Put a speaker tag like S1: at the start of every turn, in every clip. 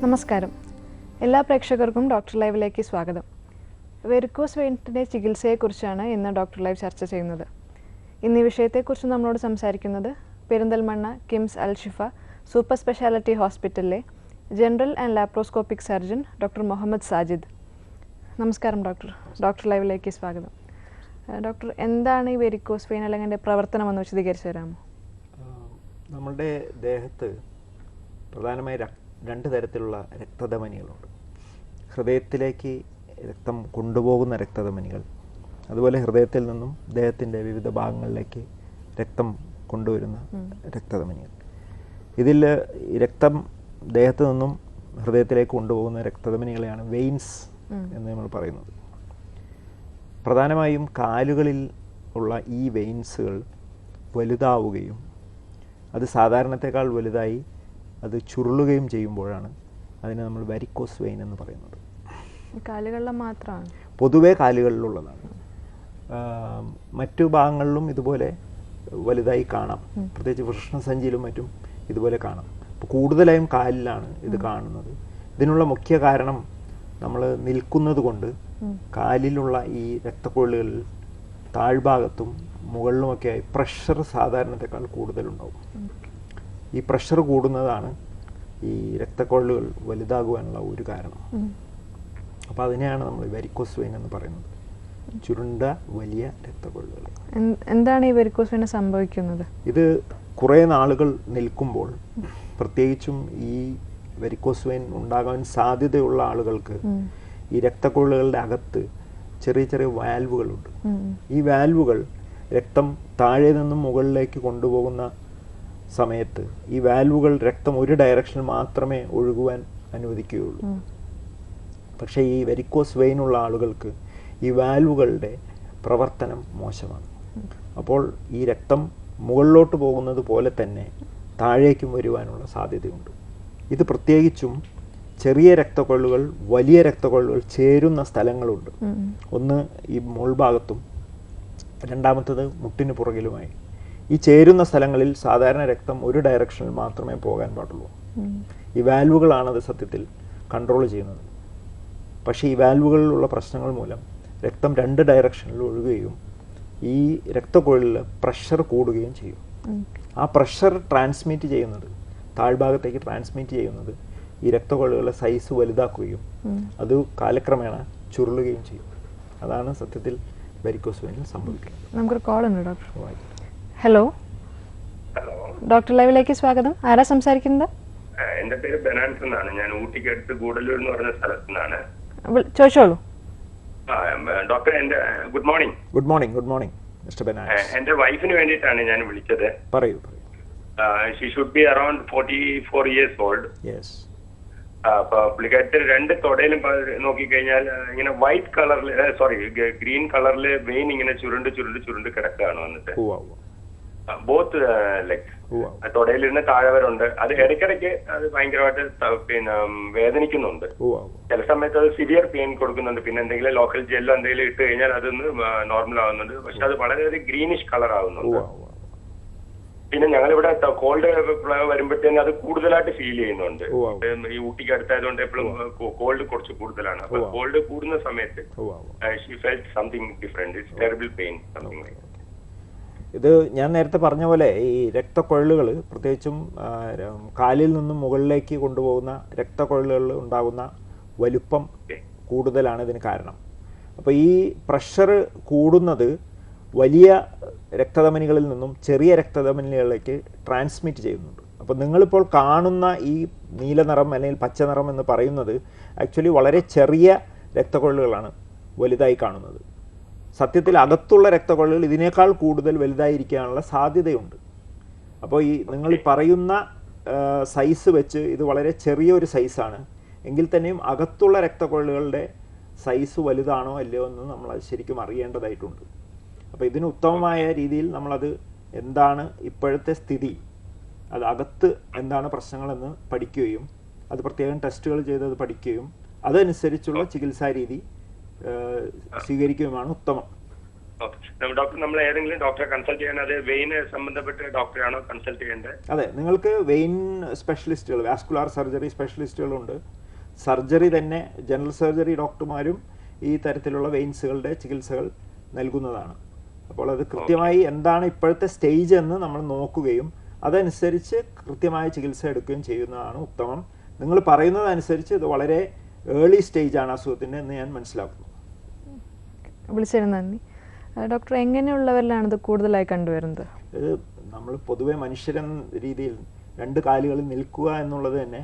S1: നമസ്കാരം. എല്ലാ പ്രേക്ഷകർക്കും ഡോക്ടർ ലൈവിലേക്ക് സ്വാഗതം. വെരിക്കോസ് വെയിൻസിൻ്റെ ചികിത്സയെക്കുറിച്ചാണ് ഇന്ന് ഡോക്ടർ ലൈവ് ചർച്ച ചെയ്യുന്നത്. ഇന്ന് ഈ വിഷയത്തെക്കുറിച്ച് നമ്മളോട് സംസാരിക്കുന്നത് പെരിന്തൽമണ്ണ കിംസ് അൽ ഷിഫ സൂപ്പർ സ്പെഷ്യാലിറ്റി ഹോസ്പിറ്റലിലെ general and laparoscopic surgeon doctor Muhammad Sajid. നമസ്കാരം ഡോക്ടർ. ഡോക്ടർ ലൈവിലേക്ക് സ്വാഗതം. ഡോക്ടർ, എന്താണ് ഈ വെരിക്കോസ് വെയിൻ അല്ലെങ്കിൽ അതിൻ്റെ പ്രവർത്തനം എന്ന് വിശദീകരിച്ച് തരാമോ?
S2: നമ്മുടെ ദേഹത്ത് പ്രധാനമായി രണ്ട് തരത്തിലുള്ള രക്തധമനികളുണ്ട്. ഹൃദയത്തിലേക്ക് രക്തം കൊണ്ടുപോകുന്ന രക്തധമനികൾ, അതുപോലെ ഹൃദയത്തിൽ നിന്നും ദേഹത്തിൻ്റെ വിവിധ ഭാഗങ്ങളിലേക്ക് രക്തം കൊണ്ടുവരുന്ന രക്തധമനികൾ. ഇതിൽ രക്തം ദേഹത്ത് നിന്നും ഹൃദയത്തിലേക്ക് കൊണ്ടുപോകുന്ന രക്തധമനികളെയാണ് വെയിൻസ് എന്ന് നമ്മൾ പറയുന്നത്. പ്രധാനമായും കാലുകളിൽ ഉള്ള ഈ വെയിൻസുകൾ വലുതാവുകയും അത് സാധാരണത്തെക്കാൾ വലുതായി അത് ചുരുളുകയും ചെയ്യുമ്പോഴാണ് അതിനെ നമ്മൾ വെരിക്കോസ് വെയിൻ എന്ന് പറയുന്നത്.
S1: കാലുകളിലെ മാത്രമാണ്? പൊതുവേ
S2: കാലുകളിലുള്ളതാണ്. മറ്റു ഭാഗങ്ങളിലും ഇതുപോലെ വലുതായി കാണാം. പ്രത്യേകിച്ച് വൃഷ്ണസഞ്ചിയിലും മറ്റും ഇതുപോലെ കാണാം. അപ്പോൾ കൂടുതലായും കാലിലാണ് ഇത് കാണുന്നത്. ഇതിനുള്ള മുഖ്യ കാരണം നമ്മൾ നിൽക്കുന്നത് കൊണ്ട് കാലിലുള്ള ഈ രക്തക്കൊള്ളുകളിൽ താഴ്ഭാഗത്തും മുകളിലുമൊക്കെയായി പ്രഷർ സാധാരണത്തെക്കാൾ കൂടുതലുണ്ടാവും. ഈ പ്രഷർ കൂടുന്നതാണ് ഈ രക്തക്കൊള്ളുകൾ വലുതാകുവാനുള്ള ഒരു കാരണം. അപ്പോൾ അതിനെയാണ് നമ്മൾ വെരിക്കോസ് വെയിൻ എന്ന് പറയുന്നത്, ചുരുണ്ട വലിയ രക്തക്കൊള്ളുകൾ.
S1: എന്താണ് ഈ വെരിക്കോസ് വെയിൻ സംഭവിക്കുന്നത്?
S2: ഇത് കുറേ നാളുകൾ നിൽക്കുമ്പോൾ, പ്രത്യേകിച്ചും ഈ വെരിക്കോസ് വെയിൻ ഉണ്ടാകാൻ സാധ്യതയുള്ള ആളുകൾക്ക് ഈ രക്തക്കൊള്ളുകളുടെ അകത്ത് ചെറിയ ചെറിയ വാൽവുകളുണ്ട്. ഈ വാൽവുകൾ രക്തം താഴെ നിന്നും മുകളിലേക്ക് കൊണ്ടുപോകുന്ന സമയത്ത് ഈ വാൽവുകൾ രക്തം ഒരു ഡയറക്ഷനിൽ മാത്രമേ ഒഴുകുവാൻ അനുവദിക്കുകയുള്ളൂ. പക്ഷേ ഈ വെരിക്കോസ് വെയിനുള്ള ആളുകൾക്ക് ഈ വാൽവുകളുടെ പ്രവർത്തനം മോശമാണ്. അപ്പോൾ ഈ രക്തം മുകളിലോട്ട് പോകുന്നത് പോലെ തന്നെ താഴേക്കും വരുവാനുള്ള സാധ്യതയുണ്ട്. ഇത് പ്രത്യേകിച്ചും ചെറിയ രക്തക്കൊള്ളുകൾ വലിയ രക്തക്കൊള്ളുകൾ ചേരുന്ന സ്ഥലങ്ങളുണ്ട്. ഒന്ന് ഈ മുൾഭാഗത്തും രണ്ടാമത്തത് മുട്ടിന് പുറകിലുമായി. ഈ ചേരുന്ന സ്ഥലങ്ങളിൽ സാധാരണ രക്തം ഒരു ഡയറക്ഷനിൽ മാത്രമേ പോകാൻ പാടുള്ളൂ. ഈ വാൽവുകളാണത് സത്യത്തിൽ കൺട്രോൾ ചെയ്യുന്നത്. പക്ഷേ ഈ വാൽവുകളിലുള്ള പ്രശ്നങ്ങൾ മൂലം രക്തം രണ്ട് ഡയറക്ഷനിൽ ഒഴുകുകയും ഈ രക്തക്കൊഴലിൽ പ്രഷർ കൂടുകയും ചെയ്യും. ആ പ്രഷർ ട്രാൻസ്മിറ്റ് ചെയ്യുന്നത്, താഴ്ഭാഗത്തേക്ക് ട്രാൻസ്മിറ്റ് ചെയ്യുന്നത് ഈ രക്തക്കൊള്ളുകളുടെ സൈസ് വലുതാക്കുകയും അത് കാലക്രമേണ ചുരുളുകയും ചെയ്യും. അതാണ് സത്യത്തിൽ വെരിക്കോസ് വെയിനിൽ സംഭവിക്കുന്നത്.
S1: നമുക്കൊരു കോൾ ഉണ്ട് ഡോക്ടർ. ഹലോ, ഡോക്ടർ ലൈവിലേക്ക് സ്വാഗതം. ആരാ സംസാരിക്കുന്നത്?
S3: എന്റെ പേര് ബെനാൻസ് എന്നാണ്. ഞാൻ ഊട്ടിക്ക് അടുത്ത് ഗൂഡല്ലൂർ എന്ന് പറഞ്ഞ സ്ഥലത്ത് നിന്നാണ്.
S1: ചോദിച്ചോളൂ.
S3: ഡോക്ടർ, എന്റെ good morning.
S2: Good morning. Good morning mister Benans.
S3: എന്റെ വൈഫിന് വേണ്ടിയിട്ടാണ് ഞാൻ വിളിച്ചത്.
S2: പറയൂ.
S3: She should be around 44 years old.
S2: Yes.
S3: അപ്പൊ പുള്ളിക്കാരത്തിൽ രണ്ട് തൊടയിലും നോക്കിക്കഴിഞ്ഞാൽ ഇങ്ങനെ വൈറ്റ് കളറിൽ, ഗ്രീൻ കളറിൽ വെയിൻ ഇങ്ങനെ ചുരുണ്ട് കിടക്കുകയാണ് വന്നിട്ട്. Both legs. തൊടയിലിരുന്ന് താഴെ വരെ ഉണ്ട്. അത് ഇടയ്ക്കിടയ്ക്ക് അത് ഭയങ്കരമായിട്ട് പിന്നെ വേദനിക്കുന്നുണ്ട്. ചില സമയത്ത് അത് സിവിയർ പെയിൻ കൊടുക്കുന്നുണ്ട്. പിന്നെ എന്തെങ്കിലും ലോക്കൽ ജെല്ലോ എന്തെങ്കിലും ഇട്ട് കഴിഞ്ഞാൽ അതൊന്ന് നോർമൽ ആവുന്നുണ്ട്. പക്ഷെ അത് വളരെയധികം ഗ്രീനിഷ് കളർ ആവുന്നുണ്ട്. പിന്നെ ഞങ്ങളിവിടെ കോൾഡ് വരുമ്പോഴത്തേനും അത് കൂടുതലായിട്ട് ഫീൽ ചെയ്യുന്നുണ്ട്. ഈ ഊട്ടിക്ക് അടുത്തായതുകൊണ്ട് എപ്പോഴും കോൾഡ് കുറച്ച് കൂടുതലാണ്. അപ്പൊ കോൾഡ് കൂടുന്ന സമയത്ത് she felt something different. It's terrible pain, something like.
S2: ഇത് ഞാൻ നേരത്തെ പറഞ്ഞ പോലെ ഈ രക്തക്കൊഴലുകൾ, പ്രത്യേകിച്ചും കാലിൽ നിന്നും മുകളിലേക്ക് കൊണ്ടുപോകുന്ന രക്തക്കൊഴലുകളിൽ ഉണ്ടാകുന്ന വലുപ്പം കൂടുതലാണ് ഇതിന് കാരണം. അപ്പോൾ ഈ പ്രഷർ കൂടുന്നത് വലിയ രക്തധമനികളിൽ നിന്നും ചെറിയ രക്തധമനികളിലേക്ക് ട്രാൻസ്മിറ്റ് ചെയ്യുന്നുണ്ട്. അപ്പോൾ നിങ്ങളിപ്പോൾ കാണുന്ന ഈ നീല നിറം അല്ലെങ്കിൽ പച്ച നിറം എന്ന് പറയുന്നത് ആക്ച്വലി വളരെ ചെറിയ രക്തക്കൊഴലുകളാണ് വലുതായി കാണുന്നത്. സത്യത്തിൽ അകത്തുള്ള രക്തക്കൊഴലുകൾ ഇതിനേക്കാൾ കൂടുതൽ വലുതായിരിക്കാനുള്ള സാധ്യതയുണ്ട്. അപ്പോൾ ഈ നിങ്ങൾ പറയുന്ന സൈസ് വെച്ച് ഇത് വളരെ ചെറിയൊരു സൈസാണ് എങ്കിൽ തന്നെയും അകത്തുള്ള രക്തക്കൊഴലുകളുടെ സൈസ് വലുതാണോ അല്ലയോ എന്ന് നമ്മൾ ശരിക്കും അറിയേണ്ടതായിട്ടുണ്ട്. അപ്പോൾ ഇതിന് ഉത്തമമായ രീതിയിൽ നമ്മളത് എന്താണ് ഇപ്പോഴത്തെ സ്ഥിതി, അത് അകത്ത് എന്താണ് പ്രശ്നങ്ങളെന്ന് പഠിക്കുകയും അത് പ്രത്യേകം ടെസ്റ്റുകൾ ചെയ്തത് പഠിക്കുകയും അതനുസരിച്ചുള്ള ചികിത്സാ രീതി സ്വീകരിക്കുകയുമാണ് ഉത്തമം.
S3: ഡോക്ടർ നമ്മൾ ഏതെങ്കിലും ഡോക്ടറെ കൺസൾട്ട് ചെയ്യാൻ അത് വെയിന് സംബന്ധപ്പെട്ട ഡോക്ടറെയാണോ കൺസൾട്ട് ചെയ്യേണ്ടത്?
S2: അതെ, നിങ്ങൾക്ക് വെയിൻ സ്പെഷ്യലിസ്റ്റുകൾ, വാസ്കുലാർ സർജറി സ്പെഷ്യലിസ്റ്റുകളുണ്ട്. സർജറി തന്നെ ജനറൽ സർജറി ഡോക്ടർമാരും ഈ തരത്തിലുള്ള വെയിൻസുകളുടെ ചികിത്സകൾ നൽകുന്നതാണ്. അപ്പോൾ അത് കൃത്യമായി എന്താണ് ഇപ്പോഴത്തെ സ്റ്റേജ് എന്ന് നമ്മൾ നോക്കുകയും അതനുസരിച്ച് കൃത്യമായ ചികിത്സ എടുക്കുകയും ചെയ്യുന്നതാണ് ഉത്തമം. നിങ്ങൾ പറയുന്നതനുസരിച്ച് ഇത് വളരെ ഏർലി സ്റ്റേജാണ് അസുഖത്തിൻ്റെ എന്ന് ഞാൻ മനസ്സിലാക്കുന്നു.
S1: വിളിച്ചതിന് നന്ദി. ഡോക്ടർ, എങ്ങനെയുള്ളവരിലാണ് ഇത് കൂടുതലായി കണ്ടുവരുന്നത്?
S2: ഇത് നമ്മൾ പൊതുവെ മനുഷ്യരെന്ന രീതിയിൽ 2 കാലുകളിൽ നിൽക്കുക എന്നുള്ളത് തന്നെ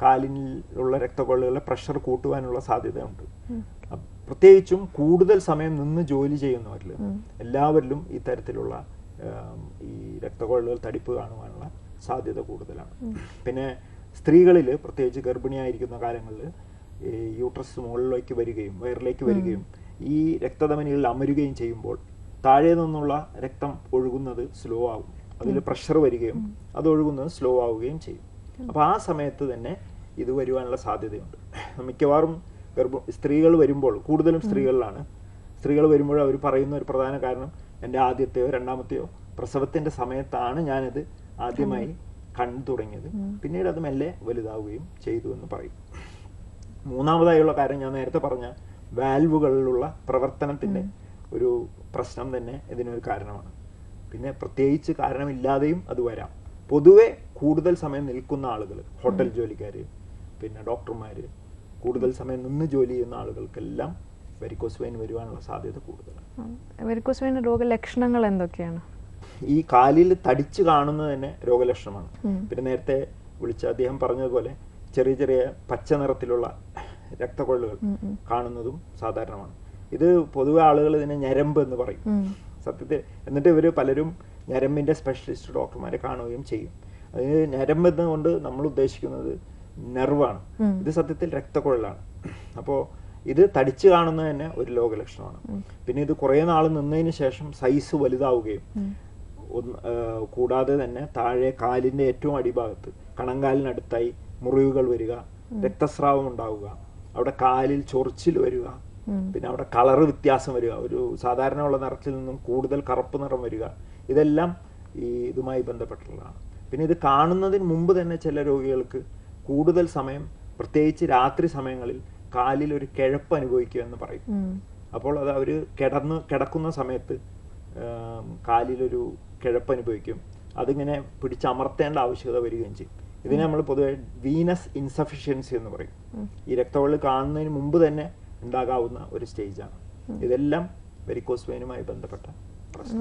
S2: കാലിലുള്ള രക്തക്കൊള്ളുകളുടെ പ്രഷർ കൂട്ടുവാനുള്ള സാധ്യതയുണ്ട്. പ്രത്യേകിച്ചും കൂടുതൽ സമയം നിന്ന് ജോലി ചെയ്യുന്നവരിൽ എല്ലാവരിലും ഈ തരത്തിലുള്ള ഈ രക്തക്കൊള്ളുകൾ തടിപ്പ് കാണുവാനുള്ള സാധ്യത കൂടുതലാണ്. പിന്നെ സ്ത്രീകളിൽ പ്രത്യേകിച്ച് ഗർഭിണിയായിരിക്കുന്ന കാലങ്ങളിൽ ഈ യൂട്രസ് മുകളിലേക്ക് വരികയും വയറിലേക്ക് വരികയും ഈ രക്തധമനികളിൽ അമരുകയും ചെയ്യുമ്പോൾ താഴെ നിന്നുള്ള രക്തം ഒഴുകുന്നത് സ്ലോ ആകും. അതിൽ പ്രഷർ വരികയും അത് ഒഴുകുന്നത് സ്ലോ ആവുകയും ചെയ്യും. അപ്പോൾ ആ സമയത്ത് തന്നെ ഇത് വരുവാനുള്ള സാധ്യതയുണ്ട്. മിക്കവാറും സ്ത്രീകൾ വരുമ്പോൾ, കൂടുതലും സ്ത്രീകളിലാണ്, സ്ത്രീകൾ വരുമ്പോൾ അവർ പറയുന്ന ഒരു പ്രധാന കാരണം എൻ്റെ ആദ്യത്തെയോ രണ്ടാമത്തെയോ പ്രസവത്തിൻ്റെ സമയത്താണ് ഞാനിത് ആദ്യമായി കണ്ടു തുടങ്ങിയത്, പിന്നീട് അത് മെല്ലെ വലുതാവുകയും ചെയ്തു എന്ന് പറയും. മൂന്നാമതായുള്ള കാര്യം ഞാൻ നേരത്തെ പറഞ്ഞ വാൽവുകളിലുള്ള പ്രവർത്തനത്തിൻ്റെ ഒരു പ്രശ്നം തന്നെ ഇതിനൊരു കാരണമാണ്. പിന്നെ പ്രത്യേകിച്ച് കാരണമില്ലാതെയും അത് വരാം. പൊതുവെ കൂടുതൽ സമയം നിൽക്കുന്ന ആളുകൾ, ഹോട്ടൽ ജോലിക്കാർ, പിന്നെ ഡോക്ടർമാർ, കൂടുതൽ സമയം നിന്ന് ജോലി ചെയ്യുന്ന ആളുകൾക്കെല്ലാം വെരിക്കോസ് വെയിൻ വരുവാനുള്ള സാധ്യത കൂടുതലാണ്.
S1: വെരിക്കോസ് വെയിൻ രോഗലക്ഷണങ്ങൾ എന്തൊക്കെയാണ്?
S2: ഈ കാലിൽ തടിച്ച് കാണുന്നത് തന്നെ രോഗലക്ഷണമാണ്. പിന്നെ നേരത്തെ വിളിച്ച അദ്ദേഹം പറഞ്ഞതുപോലെ ചെറിയ ചെറിയ പച്ച നിറത്തിലുള്ള രക്തക്കൊള്ളുകൾ കാണുന്നതും സാധാരണമാണ്. ഇത് പൊതുവെ ആളുകൾ ഇതിനെ ഞരമ്പ് എന്ന് പറയും സത്യത്തിൽ. എന്നിട്ട് ഇവർ പലരും ഞരമ്പിൻ്റെ സ്പെഷ്യലിസ്റ്റ് ഡോക്ടർമാരെ കാണുകയും ചെയ്യും. അതിന് ഞരമ്പ് എന്നുകൊണ്ട് നമ്മൾ ഉദ്ദേശിക്കുന്നത് നെർവാണ്. ഇത് സത്യത്തിൽ രക്തക്കൊഴലാണ്. അപ്പോൾ ഇത് തടിച്ച് കാണുന്നത് തന്നെ ഒരു രോഗലക്ഷണമാണ്. പിന്നെ ഇത് കുറേ നാൾ നിന്നതിന് ശേഷം സൈസ് വലുതാവുകയും കൂടാതെ തന്നെ താഴെ കാലിൻ്റെ ഏറ്റവും അടിഭാഗത്ത് കണങ്കാലിനടുത്തായി മുറിവുകൾ വരിക, രക്തസ്രാവം ഉണ്ടാവുക, അവിടെ കാലിൽ ചൊറിച്ചിൽ വരിക, പിന്നെ അവിടെ കളറ് വ്യത്യാസം വരിക, ഒരു സാധാരണ ഉള്ള നിറത്തിൽ നിന്നും കൂടുതൽ കറുപ്പ് നിറം വരിക, ഇതെല്ലാം ഈ ഇതുമായി ബന്ധപ്പെട്ടുള്ളതാണ്. പിന്നെ ഇത് കാണുന്നതിന് മുമ്പ് തന്നെ ചില രോഗികൾക്ക് കൂടുതൽ സമയം, പ്രത്യേകിച്ച് രാത്രി സമയങ്ങളിൽ കാലിൽ ഒരു കിഴപ്പ് അനുഭവിക്കുക എന്ന് പറയും. അപ്പോൾ അത് അവർ കിടക്കുന്ന സമയത്ത് കാലിലൊരു കിഴപ്പ് അനുഭവിക്കും. അതിങ്ങനെ പിടിച്ചമർത്തേണ്ട ആവശ്യകത വരികയും ചെയ്യും. ഇതിനെ നമ്മൾ പൊതുവെ വീനസ് ഇൻസഫിഷ്യൻസി എന്ന് പറയും. ഈ രക്തക്കൊഴൽ കാണുന്നതിന് മുമ്പ് തന്നെ ഉണ്ടാകാവുന്ന ഒരു സ്റ്റേജാണ്. ഇതെല്ലാം വെരിക്കോസ് വെയിനുമായി ബന്ധപ്പെട്ട പ്രശ്നം.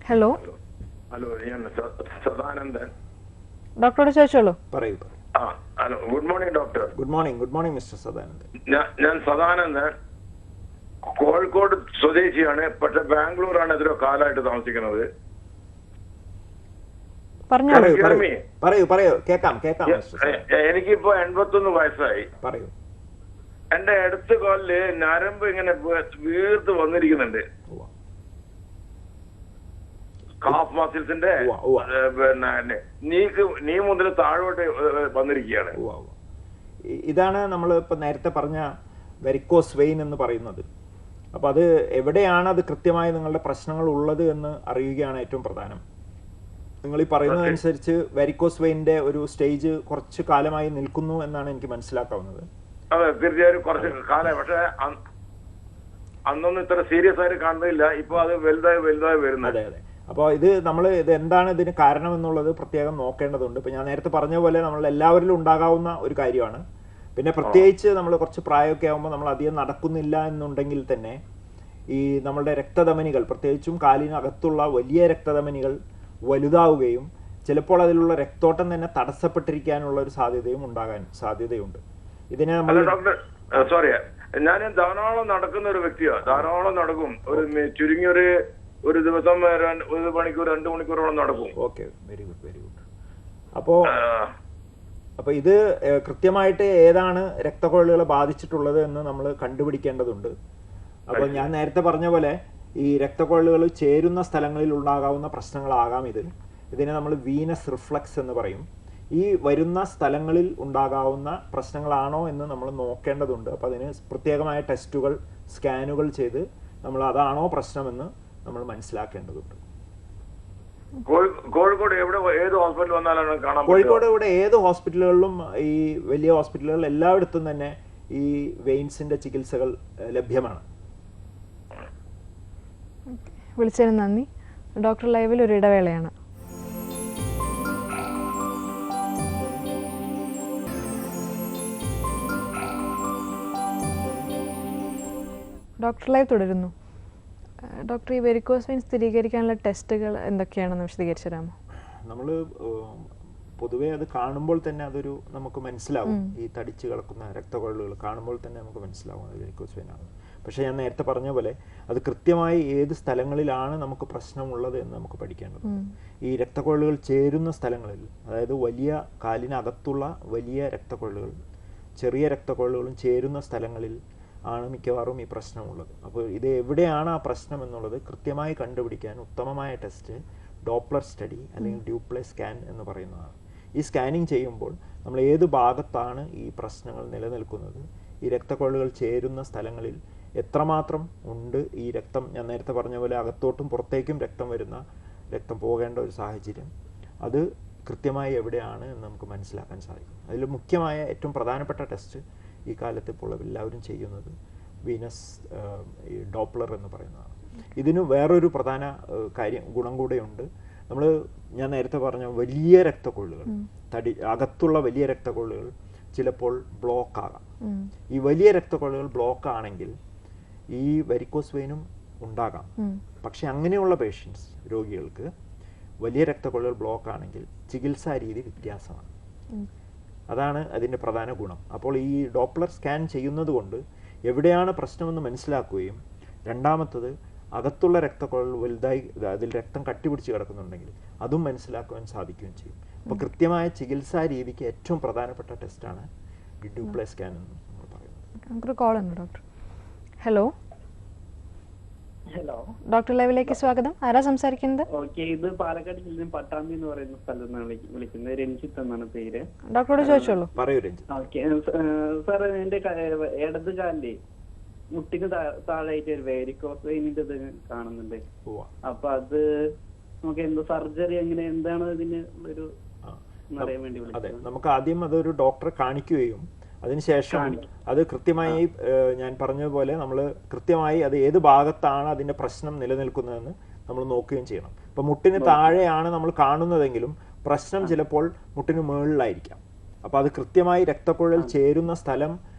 S1: ഹലോ
S3: ഹലോ, ഞാൻ സദാനന്ദൻ.
S1: ഡോക്ടറോട് ചോദിച്ചോളൂ.
S2: പറയൂ.
S3: Hello, good morning doctor.
S2: Good morning. Good morning mister Sadanandan.
S3: ഞാൻ സദാനന്ദൻ, കോഴിക്കോട് സ്വദേശിയാണ്. പക്ഷെ ബാംഗ്ലൂരാണ് എത്രയോ കാലമായിട്ട് താമസിക്കുന്നത്. എനിക്കിപ്പോ 81 വയസ്സായി.
S2: പറയൂ.
S3: എന്റെ അടുത്ത കാലില് നരമ്പ് ഇങ്ങനെ വീർത്ത് വന്നിരിക്കുന്നുണ്ട്. കാഫ് മസിൽസിന്റെ പിന്നെ നീ മുതൽ താഴോട്ട് വന്നിരിക്കുകയാണ്.
S2: ഇതാണ് നമ്മൾ ഇപ്പൊ നേരത്തെ പറഞ്ഞ വെരിക്കോസ് വെയിൻ എന്ന് പറയുന്നത്. അപ്പൊ അത് എവിടെയാണ് അത് കൃത്യമായി നിങ്ങളുടെ പ്രശ്നങ്ങൾ ഉള്ളത് എന്ന് അറിയുകയാണ് ഏറ്റവും പ്രധാനം. നിങ്ങൾ ഈ പറയുന്നതനുസരിച്ച് വെരിക്കോസ് വെയിൻ്റെ ഒരു സ്റ്റേജ് കുറച്ച് കാലമായി നിൽക്കുന്നു എന്നാണ് എനിക്ക് മനസ്സിലാക്കാവുന്നത്.
S3: അതെ, തീർച്ചയായും കുറച്ച് കാലം. പക്ഷെ അന്നൊന്നും ഇത്ര സീരിയസ് ആയിട്ട് കാണുന്നില്ല. ഇപ്പൊ അത് വലുതായി വരുന്നത്.
S2: അതെ അതെ. അപ്പോൾ ഇത് എന്താണ് ഇതിന് കാരണം എന്നുള്ളത് പ്രത്യേകം നോക്കേണ്ടതുണ്ട്. ഇപ്പൊ ഞാൻ നേരത്തെ പറഞ്ഞ പോലെ നമ്മൾ എല്ലാവരിലും ഉണ്ടാകാവുന്ന ഒരു കാര്യമാണ്. പിന്നെ പ്രത്യേകിച്ച് നമ്മൾ കുറച്ച് പ്രായമൊക്കെ ആകുമ്പോൾ നമ്മൾ അധികം നടക്കുന്നില്ല എന്നുണ്ടെങ്കിൽ തന്നെ ഈ നമ്മളുടെ രക്തധമനികൾ, പ്രത്യേകിച്ചും കാലിനകത്തുള്ള വലിയ രക്തധമനികൾ വലുതാവുകയും ചിലപ്പോൾ അതിലുള്ള രക്തോട്ടം തന്നെ തടസ്സപ്പെട്ടിരിക്കാനുള്ള ഒരു സാധ്യതയും ഉണ്ടാകാൻ സാധ്യതയുണ്ട്. ഇതിനെ നമ്മൾ
S3: സോറി, ഞാൻ ധാരാളം നടക്കുന്ന ഒരു വ്യക്തിയാണ്. ധാരാളം നടക്കും. ചുരുങ്ങിയ ഒരു ദിവസം 1 മണിക്കൂർ 2 മണിക്കൂറോളം നടക്കും.
S2: Okay, very good very good. അപ്പോൾ ഇത് കൃത്യമായിട്ട് ഏതാണ് രക്തക്കൊഴലുകളെ ബാധിച്ചിട്ടുള്ളത് എന്ന് നമ്മൾ കണ്ടുപിടിക്കേണ്ടതുണ്ട്. അപ്പോൾ ഞാൻ നേരത്തെ പറഞ്ഞ പോലെ ഈ രക്തക്കൊഴലുകൾ ചേരുന്ന സ്ഥലങ്ങളിൽ ഉണ്ടാകാവുന്ന പ്രശ്നങ്ങളാകാം ഇതിനെ നമ്മൾ വീനസ് റിഫ്ലക്സ് എന്ന് പറയും. ഈ വരുന്ന സ്ഥലങ്ങളിൽ ഉണ്ടാകാവുന്ന പ്രശ്നങ്ങളാണോ എന്ന് നമ്മൾ നോക്കേണ്ടതുണ്ട്. അപ്പോൾ അതിന് പ്രത്യേകമായ ടെസ്റ്റുകൾ, സ്കാനുകൾ ചെയ്ത് നമ്മൾ അതാണോ പ്രശ്നമെന്ന് നമ്മൾ മനസ്സിലാക്കേണ്ടതുണ്ട്.
S3: കോഴിക്കോട് എവിടെ ഏത് ഹോസ്പിറ്റൽ വന്നാലാണ് കാണാൻ പറ്റുക?
S2: കോഴിക്കോട് ഇവിടെ ഏത് ഹോസ്പിറ്റലുകളിലും ഈ വലിയ ഹോസ്പിറ്റലുകളിൽ എല്ലായിടത്തും തന്നെ ഈ വെയിൻസിന്റെ ചികിത്സകൾ ലഭ്യമാണ്.
S1: വിളിച്ചതിന് നന്ദി. ഡോക്ടർ ലൈവിൽ ഒരു ഇടവേളയാണ്. ഡോക്ടർ ലൈവ് തുടരുന്നു. ഡോക്ടർ, ഈ വെരിക്കോസ് വെയിൻ സ്ഥിരീകരിക്കാനുള്ള ടെസ്റ്റുകൾ എന്തൊക്കെയാണെന്ന് വിശദീകരിച്ചു തരാമോ?
S2: നമ്മൾ പൊതുവേ അത് കാണുമ്പോൾ തന്നെ അതൊരു നമുക്ക് മനസ്സിലാവും. ഈ തടിച്ച് കിടക്കുന്ന രക്തക്കൊഴലുകൾ കാണുമ്പോൾ തന്നെ നമുക്ക് മനസ്സിലാവും അത് വെരിക്കോസ് വെയിൻ ആണ്. പക്ഷേ ഞാൻ നേരത്തെ പറഞ്ഞ പോലെ അത് കൃത്യമായി ഏത് സ്ഥലങ്ങളിലാണ് നമുക്ക് പ്രശ്നമുള്ളത് എന്ന് നമുക്ക് പഠിക്കേണ്ടതുണ്ട്. ഈ രക്തക്കൊഴലുകൾ ചേരുന്ന സ്ഥലങ്ങളിൽ, അതായത് വലിയ കാലിനകത്തുള്ള വലിയ രക്തക്കൊഴലുകൾ ചെറിയ രക്തക്കൊഴലുകളും ചേരുന്ന സ്ഥലങ്ങളിൽ ആണ് മിക്കവാറും ഈ പ്രശ്നമുള്ളത്. അപ്പോൾ ഇത് എവിടെയാണ് ആ പ്രശ്നം എന്നുള്ളത് കൃത്യമായി കണ്ടുപിടിക്കാൻ ഉത്തമമായ ടെസ്റ്റ് ഡോപ്ലർ സ്റ്റഡി അല്ലെങ്കിൽ ഡ്യൂപ്ലെ സ്കാൻ എന്ന് പറയുന്നതാണ്. ഈ സ്കാനിങ് ചെയ്യുമ്പോൾ നമ്മൾ ഏത് ഭാഗത്താണ് ഈ പ്രശ്നങ്ങൾ നിലനിൽക്കുന്നത്, ഈ രക്തക്കൊഴലുകൾ ചേരുന്ന സ്ഥലങ്ങളിൽ എത്രമാത്രം ഉണ്ട് ഈ രക്തം, ഞാൻ നേരത്തെ പറഞ്ഞ പോലെ അകത്തോട്ടും പുറത്തേക്കും രക്തം പോകേണ്ട ഒരു സാഹചര്യം, അത് കൃത്യമായി എവിടെയാണ് എന്ന് നമുക്ക് മനസ്സിലാക്കാൻ സാധിക്കും. അതിൽ മുഖ്യമായ ഏറ്റവും പ്രധാനപ്പെട്ട ടെസ്റ്റ് ഈ കാലത്ത് ഇപ്പോൾ എല്ലാവരും ചെയ്യുന്നത് വീനസ് ഡോപ്ലർ എന്ന് പറയുന്നതാണ്. ഇതിന് വേറൊരു പ്രധാന ഗുണം കൂടെയുണ്ട്. ഞാൻ നേരത്തെ പറഞ്ഞ വലിയ രക്തക്കൊഴലുകൾ, അകത്തുള്ള വലിയ രക്തക്കൊഴലുകൾ ചിലപ്പോൾ ബ്ലോക്ക് ആകാം. ഈ വലിയ രക്തക്കൊഴലുകൾ ബ്ലോക്ക് ആണെങ്കിൽ ഈ വെരിക്കോസ് വെയിനും ഉണ്ടാകാം. പക്ഷെ അങ്ങനെയുള്ള പേഷ്യൻസ്, രോഗികൾക്ക് വലിയ രക്തക്കൊഴലുകൾ ബ്ലോക്ക് ആണെങ്കിൽ ചികിത്സാ രീതി വ്യത്യാസമാണ്. അതാണ് അതിൻ്റെ പ്രധാന ഗുണം. അപ്പോൾ ഈ ഡോപ്ലർ സ്കാൻ ചെയ്യുന്നത് കൊണ്ട് എവിടെയാണ് പ്രശ്നമെന്ന് മനസ്സിലാക്കുകയും, രണ്ടാമത്തത് അകത്തുള്ള രക്തക്കൊഴൽ വലുതായി അതിൽ രക്തം കട്ടിപിടിച്ച് കിടക്കുന്നുണ്ടെങ്കിൽ അതും മനസ്സിലാക്കുവാൻ സാധിക്കുകയും ചെയ്യും. അപ്പോൾ കൃത്യമായ ചികിത്സാ രീതിക്ക് ഏറ്റവും പ്രധാനപ്പെട്ട ടെസ്റ്റാണ് ഈ ഡ്യൂപ്ലെ സ്കാൻ എന്ന് നമ്മൾ പറയുന്നത്.
S1: നമുക്കൊരു കോൾ ഉണ്ട് ഡോക്ടർ. ഹലോ
S4: ഹലോ,
S1: ഡോക്ടർ ലൈവിലേക്ക് സ്വാഗതം. ആരാ സംസാരിക്കുന്നത്?
S4: ഓക്കെ, ഇത് പാലക്കാട് ജില്ലയിൽ പട്ടാമ്പി എന്ന് പറയുന്ന സ്ഥലത്ത് നിന്നാണ് വിളിക്കുന്നത്. രഞ്ജിത്ത് എന്നാണ് പേര്.
S1: ഡോക്ടറോട് ചോദിച്ചോളൂ.
S2: പറയൂ രഞ്ജിത്ത്.
S4: ഓക്കെ സാർ, എന്റെ ഇടത് കാലിന്റെ മുട്ടിന് താഴെയായിട്ട് ഒരു വെരിക്കോസ് വെയിനിന്റെ ഇത് കാണുന്നുണ്ട്. അപ്പൊ അത് നമുക്ക് എന്ത് സർജറി എങ്ങനെ എന്താണ് ഇതിന് ഒരു അറിയാൻ വേണ്ടി വിളിച്ചത്.
S2: നമുക്ക് ആദ്യം അതൊരു ഡോക്ടറെ കാണിക്കുകയും അതിനുശേഷം അത് കൃത്യമായി ഞാൻ പറഞ്ഞതുപോലെ നമ്മൾ കൃത്യമായി അത് ഏത് ഭാഗത്താണ് അതിൻ്റെ പ്രശ്നം നിലനിൽക്കുന്നതെന്ന് നമ്മൾ നോക്കുകയും ചെയ്യണം. ഇപ്പം മുട്ടിന് താഴെയാണ് നമ്മൾ കാണുന്നതെങ്കിലും പ്രശ്നം ചിലപ്പോൾ മുട്ടിന് മുകളിലായിരിക്കാം. അപ്പോൾ അത് കൃത്യമായി രക്തക്കുഴൽ ചേരുന്ന സ്ഥലം,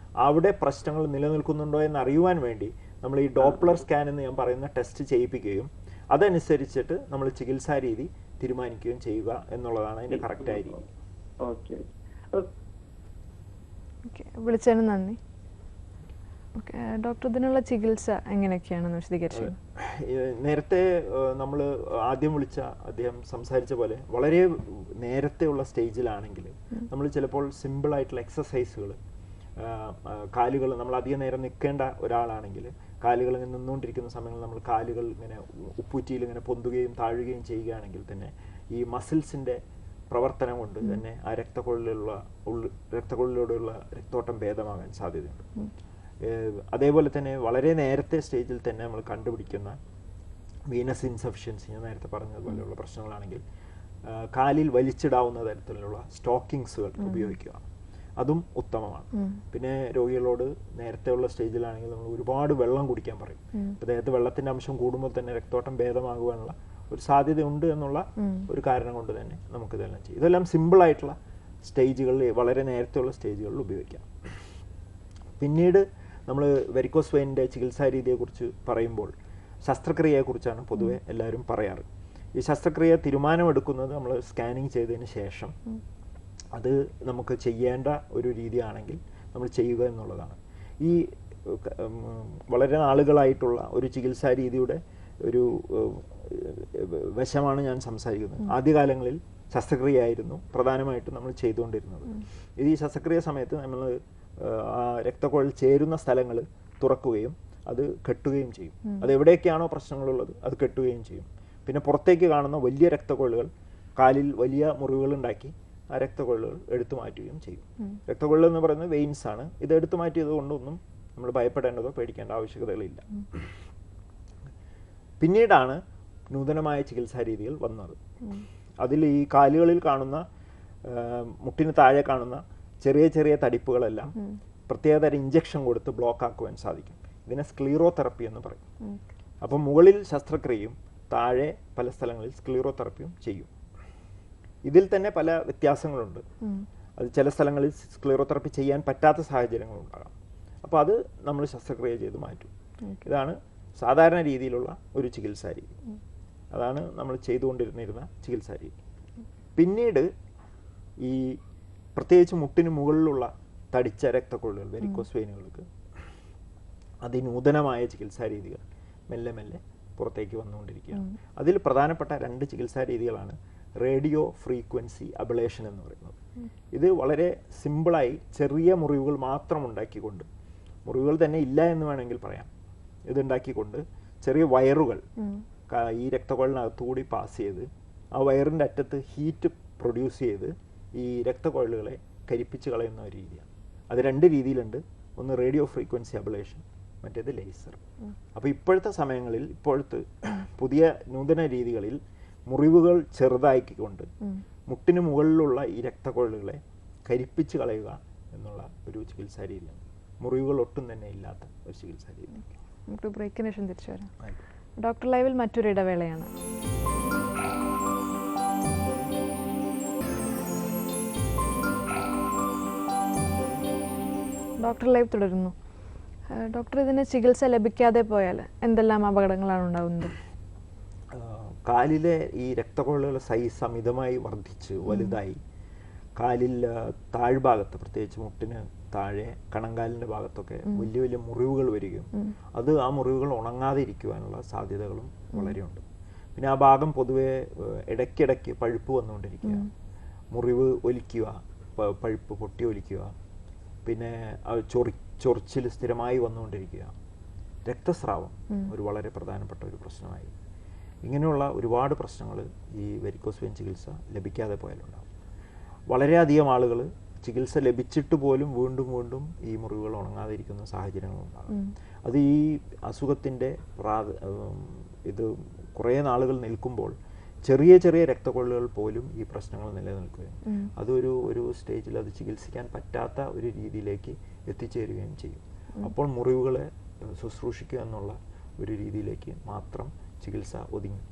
S2: അവിടെ പ്രശ്നങ്ങൾ നിലനിൽക്കുന്നുണ്ടോ എന്ന് അറിയുവാൻ വേണ്ടി നമ്മൾ ഈ ഡോപ്ലർ സ്കാൻ എന്ന് ഞാൻ പറയുന്ന ടെസ്റ്റ് ചെയ്യിപ്പിക്കുകയും അതനുസരിച്ചിട്ട് നമ്മൾ ചികിത്സാ രീതി തീരുമാനിക്കുകയും ചെയ്യുക എന്നുള്ളതാണ് അതിൻ്റെ കറക്റ്റായ രീതി.
S1: വിളിച്ചതിന് നന്ദി. ഓക്കെ ഡോക്ടർ, ഇതിനുള്ള ചികിത്സ എങ്ങനെയൊക്കെയാണെന്ന് വിശദീകരിച്ചു.
S2: നേരത്തെ നമ്മൾ ആദ്യം വിളിച്ച അദ്ദേഹം സംസാരിച്ച പോലെ വളരെ നേരത്തെയുള്ള സ്റ്റേജിലാണെങ്കിൽ നമ്മൾ ചിലപ്പോൾ സിമ്പിളായിട്ടുള്ള എക്സസൈസുകൾ, കാലുകൾ നമ്മൾ അധികം നേരം നിൽക്കേണ്ട ഒരാളാണെങ്കിൽ കാലുകൾ ഇങ്ങനെ നിന്നുകൊണ്ടിരിക്കുന്ന സമയങ്ങളിൽ നമ്മൾ കാലുകൾ ഇങ്ങനെ ഉപ്പൂറ്റിയിൽ ഇങ്ങനെ പൊന്തുകയും താഴുകയും ചെയ്യുകയാണെങ്കിൽ തന്നെ ഈ മസിൽസിൻ്റെ പ്രവർത്തനം കൊണ്ട് തന്നെ ആ രക്തക്കൊഴലിലൂടെയുള്ള രക്തോട്ടം ഭേദമാകാൻ സാധ്യതയുണ്ട്. അതേപോലെ തന്നെ വളരെ നേരത്തെ സ്റ്റേജിൽ തന്നെ നമ്മൾ കണ്ടുപിടിക്കുന്ന വീനസ് ഇൻസഫിഷ്യൻസി, ഞാൻ നേരത്തെ പറഞ്ഞതുപോലെയുള്ള പ്രശ്നങ്ങളാണെങ്കിൽ കാലിൽ വലിച്ചിടാവുന്ന തരത്തിലുള്ള സ്റ്റോക്കിങ്സുകൾ ഉപയോഗിക്കുക, അതും ഉത്തമമാണ്. പിന്നെ രോഗികളോട് നേരത്തെയുള്ള സ്റ്റേജിലാണെങ്കിൽ നമ്മൾ ഒരുപാട് വെള്ളം കുടിക്കാൻ പറയും. അദ്ദേഹത്തെ വെള്ളത്തിൻ്റെ അംശം കൂടുമ്പോൾ തന്നെ രക്തോട്ടം ഭേദമാകുവാനുള്ള ഒരു സാധ്യതയുണ്ട് എന്നുള്ള ഒരു കാരണം കൊണ്ട് തന്നെ നമുക്കിതെല്ലാം ചെയ്യും. ഇതെല്ലാം സിമ്പിളായിട്ടുള്ള സ്റ്റേജുകളിൽ, വളരെ നേരത്തെയുള്ള സ്റ്റേജുകളിൽ ഉപയോഗിക്കാം. പിന്നീട് നമ്മൾ വെരിക്കോസ് വെയിനിൻ്റെ ചികിത്സാ രീതിയെക്കുറിച്ച് പറയുമ്പോൾ ശസ്ത്രക്രിയയെക്കുറിച്ചാണ് പൊതുവെ എല്ലാവരും പറയാറ്. ഈ ശസ്ത്രക്രിയ തീരുമാനമെടുക്കുന്നത് നമ്മൾ സ്കാനിങ് ചെയ്തതിന് ശേഷം അത് നമുക്ക് ചെയ്യേണ്ട ഒരു രീതിയാണെങ്കിൽ നമ്മൾ ചെയ്യുക എന്നുള്ളതാണ്. ഈ വളരെ നാളുകളായിട്ടുള്ള ഒരു ചികിത്സാ രീതിയുടെ ഒരു വശമാണ് ഞാൻ സംസാരിക്കുന്നത്. ആദ്യകാലങ്ങളിൽ ശസ്ത്രക്രിയ ആയിരുന്നു പ്രധാനമായിട്ടും നമ്മൾ ചെയ്തുകൊണ്ടിരുന്നത്. ഈ ശസ്ത്രക്രിയ സമയത്ത് നമ്മൾ ആ രക്തക്കുഴൽ ചേരുന്ന സ്ഥലങ്ങൾ തുറക്കുകയും അത് കെട്ടുകയും ചെയ്യും. അത് എവിടെയൊക്കെയാണോ പ്രശ്നങ്ങളുള്ളത് അത് കെട്ടുകയും ചെയ്യും. പിന്നെ പുറത്തേക്ക് കാണുന്ന വലിയ രക്തക്കുഴലുകൾ, കാലിൽ വലിയ മുറിവുകൾ ഉണ്ടാക്കി ആ രക്തക്കൊഴലുകൾ എടുത്തു മാറ്റുകയും ചെയ്യും. രക്തക്കൊഴൽ എന്ന് പറയുന്നത് വെയിൻസ് ആണ്. ഇത് എടുത്തു മാറ്റിയത് കൊണ്ടൊന്നും നമ്മൾ ഭയപ്പെടേണ്ടതോ പേടിക്കേണ്ട ആവശ്യകതകളില്ല. പിന്നീടാണ് നൂതനമായ ചികിത്സാ രീതികൾ വന്നത്. അതിൽ ഈ കാലുകളിൽ കാണുന്ന മുട്ടിന് താഴെ കാണുന്ന ചെറിയ ചെറിയ തടിപ്പുകളെല്ലാം പ്രത്യേകതരം ഇഞ്ചക്ഷൻ കൊടുത്ത് ബ്ലോക്ക് ആക്കുവാൻ സാധിക്കും. ഇതിനെ സ്ക്ലീറോതെറപ്പി എന്ന് പറയും. അപ്പം മുകളിൽ ശസ്ത്രക്രിയയും താഴെ പല സ്ഥലങ്ങളിൽ സ്ക്ലീറോതെറപ്പിയും ചെയ്യും. ഇതിൽ തന്നെ പല വ്യത്യാസങ്ങളുണ്ട്. അത് ചില സ്ഥലങ്ങളിൽ സ്ക്ലീറോതെറപ്പി ചെയ്യാൻ പറ്റാത്ത സാഹചര്യങ്ങളുണ്ടാകാം. അപ്പോൾ അത് നമ്മൾ ശസ്ത്രക്രിയ ചെയ്ത് മാറ്റും. ഇതാണ് സാധാരണ രീതിയിലുള്ള ഒരു ചികിത്സാ രീതി. അതാണ് നമ്മൾ ചെയ്തുകൊണ്ടിരുന്നിരുന്ന ചികിത്സാ രീതി. പിന്നീട് ഈ പ്രത്യേകിച്ച് മുട്ടിന് മുകളിലുള്ള തടിച്ച രക്തക്കൊള്ളുകൾ വെരിക്കോസ് വെയിനുകൾക്ക് അതിനൂതനമായ ചികിത്സാ രീതികൾ മെല്ലെ മെല്ലെ പുറത്തേക്ക് വന്നുകൊണ്ടിരിക്കുകയാണ്. അതിൽ പ്രധാനപ്പെട്ട 2 ചികിത്സാ രീതികളാണ് റേഡിയോ ഫ്രീക്വൻസി അബിളേഷൻ എന്ന് പറയുന്നത്. ഇത് വളരെ സിമ്പിളായി ചെറിയ മുറിവുകൾ മാത്രം ഉണ്ടാക്കിക്കൊണ്ട്, മുറിവുകൾ തന്നെ ഇല്ല എന്ന് വേണമെങ്കിൽ പറയാം, ഇതുണ്ടാക്കിക്കൊണ്ട് ചെറിയ വയറുകൾ ഈ രക്തക്കൊഴലിനകത്തുകൂടി പാസ് ചെയ്ത് ആ വയറിൻ്റെ അറ്റത്ത് ഹീറ്റ് പ്രൊഡ്യൂസ് ചെയ്ത് ഈ രക്തക്കൊഴലുകളെ കരിപ്പിച്ച് കളയുന്ന ഒരു രീതിയാണ്. അത് 2 രീതിയിലുണ്ട്. ഒന്ന് റേഡിയോ ഫ്രീക്വൻസി അബിളേഷൻ, മറ്റേത് ലേസർ. അപ്പോൾ ഇപ്പോഴത്തെ പുതിയ നൂതന രീതികളിൽ മുറിവുകൾ ചെറുതാക്കിക്കൊണ്ട് മുട്ടിന് മുകളിലുള്ള ഈ രക്തക്കൊഴലുകളെ കരിപ്പിച്ച് കളയുക എന്നുള്ള ഒരു ചികിത്സാ രീതിയാണ്. മുറിവുകൾ ഒട്ടും തന്നെ ഇല്ലാത്ത ഒരു ചികിത്സാ രീതി.
S1: നമുക്ക് ബ്രേക്കിന് ശേഷം തിരിച്ചു വരാം. ഡോക്ടർ ലൈവിൽ മറ്റൊരു ഇടവേളയാണ്. ഡോക്ടർ ലൈവ് തുടരുന്നു. ഡോക്ടർ, ഇതിന് ചികിത്സ ലഭിക്കാതെ പോയാൽ എന്തെല്ലാം അപകടങ്ങളാണ് ഉണ്ടാകുന്നത്?
S2: കാലിലെ ഈ രക്തക്കൊഴലുകൾ സൈസ് അമിതമായി വർദ്ധിച്ച് വലുതായി കാലിൽ താഴ്ഭാഗത്ത്, പ്രത്യേകിച്ച് മുട്ടിന് താഴെ കണങ്കാലിൻ്റെ ഭാഗത്തൊക്കെ വലിയ വലിയ മുറിവുകൾ വരികയും അത് ആ മുറിവുകൾ ഉണങ്ങാതെ ഇരിക്കുവാനുള്ള സാധ്യതകളും വളരെയുണ്ട്. പിന്നെ ആ ഭാഗം പൊതുവെ ഇടയ്ക്കിടയ്ക്ക് പഴുപ്പ് വന്നുകൊണ്ടിരിക്കുക, മുറിവ് ഒലിക്കുക, പഴുപ്പ് പൊട്ടി ഒലിക്കുക, പിന്നെ ചൊറിച്ചിൽ സ്ഥിരമായി വന്നുകൊണ്ടിരിക്കുക, രക്തസ്രാവം ഒരു വളരെ പ്രധാനപ്പെട്ട ഒരു പ്രശ്നമായി. ഇങ്ങനെയുള്ള ഒരുപാട് പ്രശ്നങ്ങൾ ഈ വെരിക്കോസ് വെയിൻ ചികിത്സ ലഭിക്കാതെ പോയാലുണ്ടാകും. വളരെയധികം ആളുകൾ ചികിത്സ ലഭിച്ചിട്ട് പോലും വീണ്ടും വീണ്ടും ഈ മുറിവുകൾ ഉണങ്ങാതിരിക്കുന്ന സാഹചര്യങ്ങളുണ്ടാകും. അത് ഈ അസുഖത്തിൻ്റെ ഇത് കുറേ നാളുകൾ നിൽക്കുമ്പോൾ ചെറിയ ചെറിയ രക്തക്കൊഴലുകൾ പോലും ഈ പ്രശ്നങ്ങൾ നിലനിൽക്കുകയും ഒരു സ്റ്റേജിൽ അത് ചികിത്സിക്കാൻ പറ്റാത്ത ഒരു രീതിയിലേക്ക് എത്തിച്ചേരുകയും ചെയ്യും. അപ്പോൾ മുറിവുകളെ ശുശ്രൂഷിക്കുക എന്നുള്ള ഒരു രീതിയിലേക്ക് മാത്രം ചികിത്സ ഒതുങ്ങി.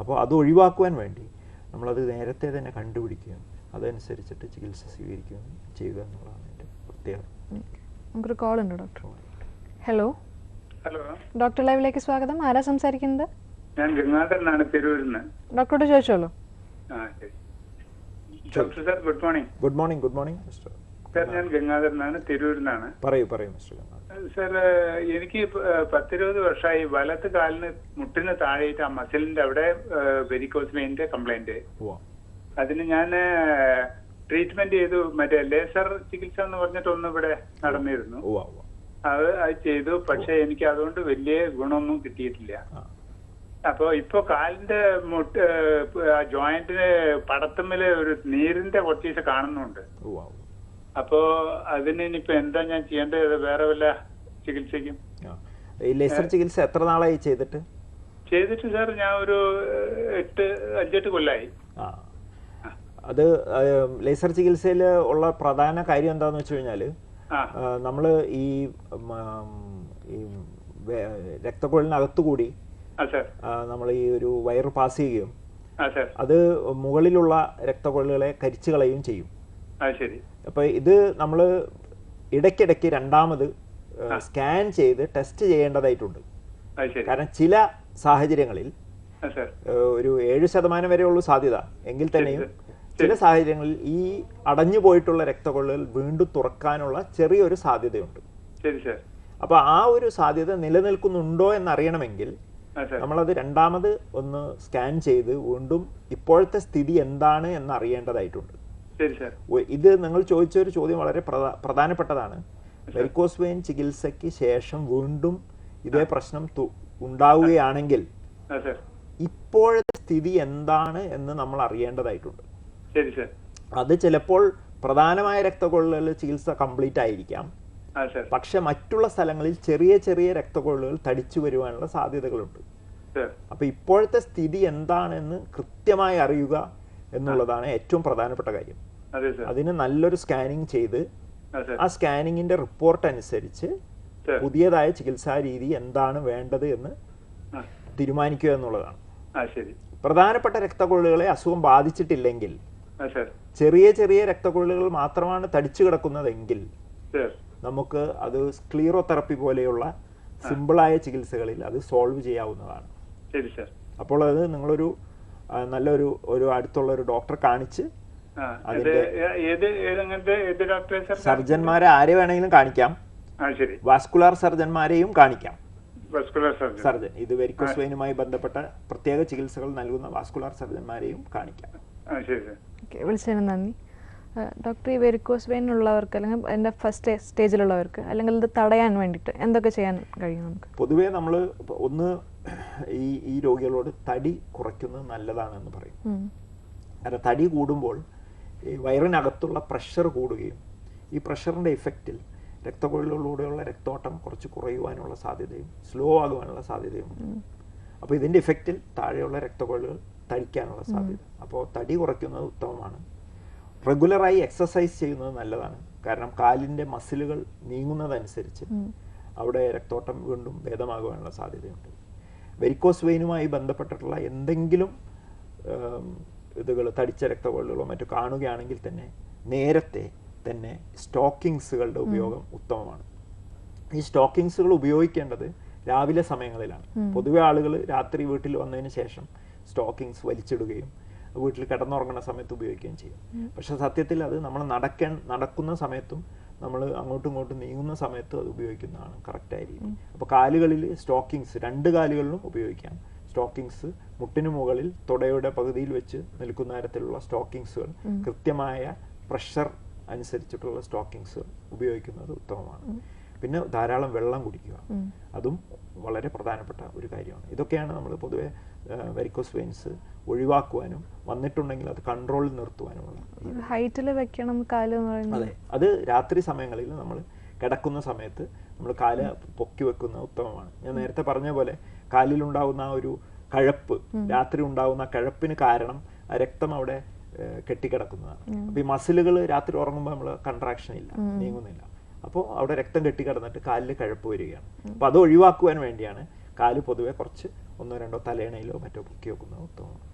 S2: അപ്പോൾ അത് ഒഴിവാക്കുവാൻ വേണ്ടി നമ്മളത് നേരത്തെ തന്നെ കണ്ടുപിടിക്കുകയും അതനുസരിച്ചിട്ട് ചികിത്സ സ്വീകരിക്കുകയും ചെയ്യുക എന്നുള്ളതാണ് എൻ്റെ പ്രത്യേകത.
S1: നമുക്കൊരു കോൾ ഉണ്ട് ഡോക്ടർ. ഹലോ.
S5: ഹലോ,
S1: ഡോക്ടർ ലൈവിലേക്ക് സ്വാഗതം. ആരാ സംസാരിക്കുന്നത്?
S5: ഞാൻ ഗംഗാധരനാണ്, തിരൂരിന്ന്.
S1: ഡോക്ടറോട് ചോദിച്ചോളൂ.
S5: Doctor sir, good morning.
S2: Good morning. Good morning mister.
S5: Sir, ഞാൻ ഗംഗാധരനാണ്, തിരൂരിന്നാണ്.
S2: പറയൂ മിസ്റ്റർ ഗംഗാധരൻ.
S5: സാർ, എനിക്ക് 10-20 വർഷമായി വലത്ത് കാലിന് മുട്ടിന് താഴെയിട്ട് ആ മസിലിന്റെ അവിടെ വെരിക്കോസ് വെയിന്റെ കംപ്ലൈന്റ്. അതിന് ഞാൻ ട്രീറ്റ്മെന്റ് ചെയ്തു. മറ്റേ ലേസർ ചികിത്സ എന്ന് പറഞ്ഞിട്ട് ഒന്ന് ഇവിടെ നടന്നിരുന്നു. അത് ചെയ്തു. പക്ഷെ എനിക്ക് അതുകൊണ്ട് വലിയ ഗുണമൊന്നും കിട്ടിയിട്ടില്ല. അപ്പൊ ഇപ്പൊ കാലിന്റെ ജോയിന്റിന് പടത്തുമ്മില് ഒരു നീരിന്റെ കുറച്ച് കാണുന്നുണ്ട്. അപ്പോ അതിന് ഇനിയിപ്പോ എന്താ ഞാൻ ചെയ്യേണ്ടത്? വേറെ വല്ല ചികിത്സയ്ക്കും?
S2: ലേസർ ചികിത്സ എത്ര നാളായി ചെയ്തിട്ട്
S5: സാർ? ഞാൻ ഒരു 5-8 കൊല്ലായി.
S2: അത് ലേസർ ചികിത്സയിൽ ഉള്ള പ്രധാന കാര്യം എന്താന്ന് വെച്ച് കഴിഞ്ഞാല് നമ്മള് ഈ രക്തക്കൊഴലിനകത്തുകൂടി നമ്മൾ ഈ ഒരു വയർ പാസ് ചെയ്യുകയും അത് മുകളിലുള്ള രക്തക്കൊഴലുകളെ കരിച്ചു കളയുകയും ചെയ്യും. അപ്പൊ ഇത് നമ്മൾ ഇടയ്ക്കിടയ്ക്ക് രണ്ടാമത് സ്കാൻ ചെയ്ത് ടെസ്റ്റ് ചെയ്യേണ്ടതായിട്ടുണ്ട്. കാരണം ചില സാഹചര്യങ്ങളിൽ ഒരു 7% വരെ ഉള്ളൂ സാധ്യത എങ്കിൽ തന്നെയും ചില സാഹചര്യങ്ങളിൽ ഈ അടഞ്ഞു പോയിട്ടുള്ള രക്തക്കൊഴലുകൾ വീണ്ടും തുറക്കാനുള്ള ചെറിയൊരു സാധ്യതയുണ്ട്. അപ്പൊ ആ ഒരു സാധ്യത നിലനിൽക്കുന്നുണ്ടോ എന്നറിയണമെങ്കിൽ നമ്മളത് രണ്ടാമത് ഒന്ന് സ്കാൻ ചെയ്ത് വീണ്ടും ഇപ്പോഴത്തെ സ്ഥിതി എന്താണ് എന്ന് അറിയേണ്ടതായിട്ടുണ്ട്. ഇത് നിങ്ങൾ ചോദിച്ച ഒരു ചോദ്യം വളരെ പ്രധാനപ്പെട്ടതാണ്. വെരിക്കോസ് വെയിൻ ചികിത്സയ്ക്ക് ശേഷം വീണ്ടും ഇതേ പ്രശ്നം ഉണ്ടാവുകയാണെങ്കിൽ ഇപ്പോഴത്തെ സ്ഥിതി എന്താണ് എന്ന് നമ്മൾ അറിയേണ്ടതായിട്ടുണ്ട്. അത് ചിലപ്പോൾ പ്രധാനമായ രക്തക്കൊഴലുകൾ ചികിത്സ കംപ്ലീറ്റ് ആയിരിക്കാം. പക്ഷെ മറ്റുള്ള സ്ഥലങ്ങളിൽ ചെറിയ ചെറിയ രക്തക്കൊഴലുകൾ തടിച്ചു വരുവാനുള്ള സാധ്യതകളുണ്ട്. അപ്പോൾ ഇപ്പോഴത്തെ സ്ഥിതി എന്താണെന്ന് കൃത്യമായി അറിയുക എന്നുള്ളതാണ് ഏറ്റവും പ്രധാനപ്പെട്ട കാര്യം. അതിന് നല്ലൊരു സ്കാനിങ് ചെയ്ത് ആ സ്കാനിങ്ങിന്റെ റിപ്പോർട്ട് അനുസരിച്ച് പുതിയതായ ചികിത്സാ രീതി എന്താണ് വേണ്ടത് എന്ന് തീരുമാനിക്കുക എന്നുള്ളതാണ്. പ്രധാനപ്പെട്ട രക്തക്കൊഴലുകളെ അസുഖം ബാധിച്ചിട്ടില്ലെങ്കിൽ, ചെറിയ ചെറിയ രക്തക്കൊഴലുകൾ മാത്രമാണ് തടിച്ചു കിടക്കുന്നതെങ്കിൽ നമുക്ക് അത് സ്ക്ലീറോതെറപ്പി പോലെയുള്ള സിമ്പിളായ ചികിത്സകളിൽ അത് സോൾവ് ചെയ്യാവുന്നതാണ്. അപ്പോൾ അത് നിങ്ങളൊരു നല്ലൊരു അടുത്തുള്ള ഒരു ഡോക്ടറെ കാണിച്ച് സർജന്മാരെ ആരെ വേണമെങ്കിലും കാണിക്കാം. വാസ്കുലാർ സർജന്മാരെയും കാണിക്കാം. സർജൻ, ഇത് വെരിക്കോസ് വെയിനുമായി ബന്ധപ്പെട്ട പ്രത്യേക ചികിത്സകൾ നൽകുന്ന വാസ്കുലാർ സർജന്മാരെയും കാണിക്കാം.
S1: വിളിച്ചതിന് നന്ദി. ഡോക്ടർ, ഈ വെരിക്കോസ് വെയിൻ ഉള്ളവർക്ക് അല്ലെങ്കിൽ എൻ്റെ ഫസ്റ്റ് സ്റ്റേജിലുള്ളവർക്ക് അല്ലെങ്കിൽ ഇത് തടയാൻ വേണ്ടിയിട്ട് എന്തൊക്കെ ചെയ്യാൻ കഴിയും നമുക്ക്?
S2: പൊതുവേ നമ്മൾ ഒന്ന് ഈ രോഗികളോട് തടി കുറയ്ക്കുന്നത് നല്ലതാണെന്ന് പറയും. കാരണം തടി കൂടുമ്പോൾ ഈ വയറിനകത്തുള്ള പ്രഷർ കൂടുകയും ഈ പ്രഷറിൻ്റെ ഇഫക്റ്റിൽ രക്തക്കൊഴലുകളിലൂടെയുള്ള രക്തോട്ടം കുറച്ച് കുറയുവാനുള്ള സാധ്യതയും സ്ലോ ആകുവാനുള്ള സാധ്യതയും ഉണ്ട്. അപ്പോൾ ഇതിൻ്റെ ഇഫക്റ്റിൽ താഴെയുള്ള രക്തക്കൊഴലുകൾ തടിക്കാനുള്ള സാധ്യത. അപ്പോൾ തടി കുറയ്ക്കുന്നത് ഉത്തമമാണ്. റെഗുലറായി എക്സസൈസ് ചെയ്യുന്നത് നല്ലതാണ്. കാരണം കാലിൻ്റെ മസിലുകൾ നീങ്ങുന്നതനുസരിച്ച് അവിടെ രക്തോട്ടം വീണ്ടും ഭേദമാകുവാനുള്ള സാധ്യതയുണ്ട്. വെരിക്കോസ് വെയിനുമായി ബന്ധപ്പെട്ടിട്ടുള്ള എന്തെങ്കിലും ഇതുകൾ തടിച്ച രക്തക്കൊഴലുകളോ മറ്റോ കാണുകയാണെങ്കിൽ നേരത്തെ തന്നെ സ്റ്റോക്കിങ്സുകളുടെ ഉപയോഗം ഉത്തമമാണ്. ഈ സ്റ്റോക്കിങ്സുകൾ ഉപയോഗിക്കേണ്ടത് രാവിലെ സമയങ്ങളിലാണ്. പൊതുവെ ആളുകൾ രാത്രി വീട്ടിൽ വന്നതിന് ശേഷം സ്റ്റോക്കിങ്സ് വലിച്ചിടുകയും വീട്ടിൽ കിടന്നുറങ്ങുന്ന സമയത്ത് ഉപയോഗിക്കുകയും ചെയ്യും. പക്ഷെ സത്യത്തിൽ അത് നമ്മൾ നടക്കുന്ന സമയത്തും നമ്മൾ അങ്ങോട്ടും ഇങ്ങോട്ടും നീങ്ങുന്ന സമയത്തും അത് ഉപയോഗിക്കുന്നതാണ് കറക്റ്റായ രീതി. അപ്പോൾ കാലുകളിൽ സ്റ്റോക്കിങ്സ് 2 കാലുകളിലും ഉപയോഗിക്കാം. സ്റ്റോക്കിങ്സ് മുട്ടിന് മുകളിൽ തുടയുടെ പകുതിയിൽ വെച്ച് നിൽക്കുന്ന തരത്തിലുള്ള സ്റ്റോക്കിങ്സുകൾ, കൃത്യമായ പ്രഷർ അനുസരിച്ചിട്ടുള്ള സ്റ്റോക്കിങ്സുകൾ ഉപയോഗിക്കുന്നത് ഉത്തമമാണ്. പിന്നെ ധാരാളം വെള്ളം കുടിക്കുക, അതും വളരെ പ്രധാനപ്പെട്ട ഒരു കാര്യമാണ്. ഇതൊക്കെയാണ് നമ്മൾ പൊതുവെ വെരിക്കോസ് വെയിൻസ് ഒഴിവാക്കുവാനും വന്നിട്ടുണ്ടെങ്കിൽ അത് കൺട്രോളിൽ നിർത്തുവാനുമുള്ള.
S1: ഹൈറ്റിൽ വെക്കണം കാല് എന്ന് പറയുന്നത്.
S2: അതെ, അത് രാത്രി സമയങ്ങളിൽ നമ്മൾ കിടക്കുന്ന സമയത്ത് നമ്മൾ കാല് പൊക്കി വെക്കുന്നത് ഉത്തമമാണ്. ഞാൻ നേരത്തെ പറഞ്ഞ പോലെ കാലിലുണ്ടാകുന്ന ആ ഒരു കഴപ്പ്, രാത്രി ഉണ്ടാകുന്ന കഴപ്പിന് കാരണം ആ രക്തം അവിടെ കെട്ടിക്കിടക്കുന്നതാണ്. അപ്പോൾ ഈ മസിലുകൾ രാത്രി ഉറങ്ങുമ്പോൾ നമ്മൾ കൺട്രാക്ഷൻ ഇല്ല, നീങ്ങുന്നില്ല. അപ്പോൾ അവിടെ രക്തം കെട്ടിക്കിടന്നിട്ട് കാലിൽ കഴപ്പ് വരികയാണ്. അപ്പോൾ അത് ഒഴിവാക്കുവാൻ വേണ്ടിയാണ് കാല് പൊതുവെ കുറച്ച് 1-2 തലയണയിലോ മറ്റോ പൊക്കി വെക്കുന്നത് ഉത്തമമാണ്.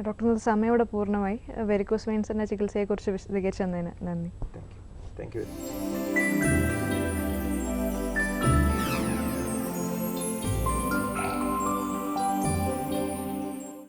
S1: ഡോക്ടർ, സമയം ഇവിടെ പൂർണ്ണമായി. വെരിക്കോസ് വെയിൻസ് എന്ന ചികിത്സയെക്കുറിച്ച് വിശദീകരിച്ചു തന്നതിന് നന്ദി.
S2: Thank you.